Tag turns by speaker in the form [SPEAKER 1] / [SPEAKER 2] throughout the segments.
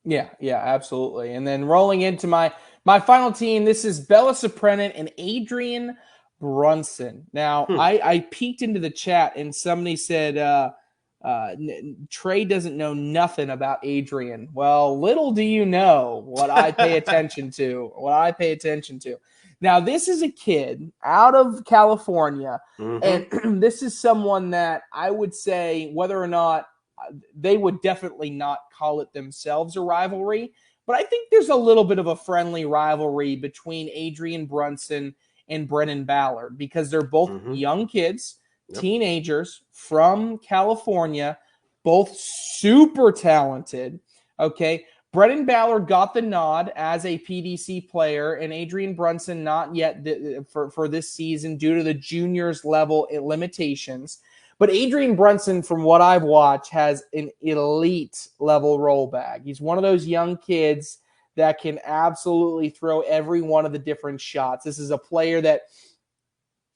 [SPEAKER 1] Yeah, yeah, absolutely. And then rolling into my final team, this is Bella Soprenin and Adrian Brunson. Now,
[SPEAKER 2] Hmm.
[SPEAKER 1] I peeked into the chat and somebody said Trey doesn't know nothing about Adrian. Well, little do you know what I pay attention to. What I pay attention to. Now, this is a kid out of California, and
[SPEAKER 2] Mm-hmm.
[SPEAKER 1] this is someone that I would say whether or not they would definitely not call it themselves a rivalry, but I think there's a little bit of a friendly rivalry between Adrian Brunson and Brennan Ballard because they're both
[SPEAKER 2] Mm-hmm.
[SPEAKER 1] young kids,
[SPEAKER 2] Yep.
[SPEAKER 1] teenagers from California, both super talented. Okay. Brennan Ballard got the nod as a PDC player, and Adrian Brunson not yet for this season due to the juniors level limitations. But Adrian Brunson, from what I've watched, has an elite level roll bag. He's one of those young kids that can absolutely throw every one of the different shots. This is a player that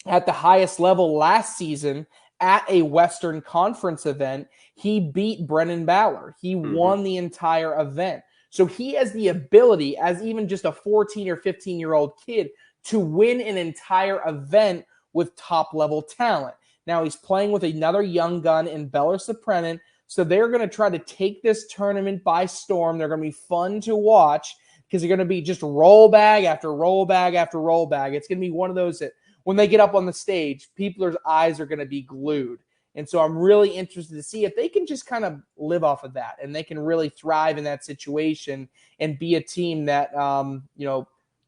[SPEAKER 1] at the highest level last season at a Western Conference event, he beat Brennan Ballard. He
[SPEAKER 2] Mm-hmm.
[SPEAKER 1] won the entire event. So he has the ability, as even just a 14 or 15-year-old kid, to win an entire event with top level talent. Now he's playing with another young gun in Bella Soprenin. So they're going to try to take this tournament by storm. They're going to be fun to watch because they're going to be just roll bag after roll bag after roll bag. It's going to be one of those that when they get up on the stage, people's eyes are going to be glued. And so I'm really interested to see if they can just kind of live off of that and they can really thrive in that situation and be a team that,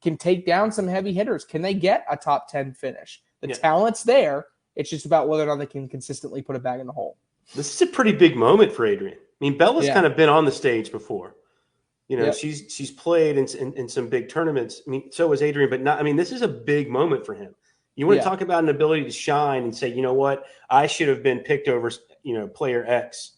[SPEAKER 1] can take down some heavy hitters. Can they get a top 10 finish? The
[SPEAKER 2] Yeah.
[SPEAKER 1] talent's there. It's just about whether or not they can consistently put it back in the hole.
[SPEAKER 2] This is a pretty big moment for Adrian. I mean, Bella's
[SPEAKER 1] Yeah.
[SPEAKER 2] kind of been on the stage before. You know,
[SPEAKER 1] Yep.
[SPEAKER 2] she's played in some big tournaments. I mean, so was Adrian, but not. I mean, this is a big moment for him. You want to
[SPEAKER 1] Yeah.
[SPEAKER 2] talk about an ability to shine and say, you know what, I should have been picked over, player X,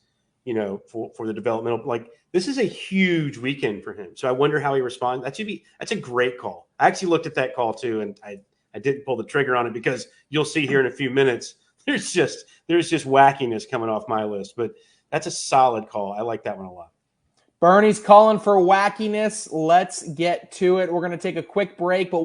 [SPEAKER 2] for the developmental. Like this is a huge weekend for him. So I wonder how he responds. That's a great call. I actually looked at that call too, and I didn't pull the trigger on it because you'll see here in a few minutes. There's just wackiness coming off my list, but that's a solid call. I like that one a lot.
[SPEAKER 1] Bernie's calling for wackiness. Let's get to it. We're going to take a quick break, but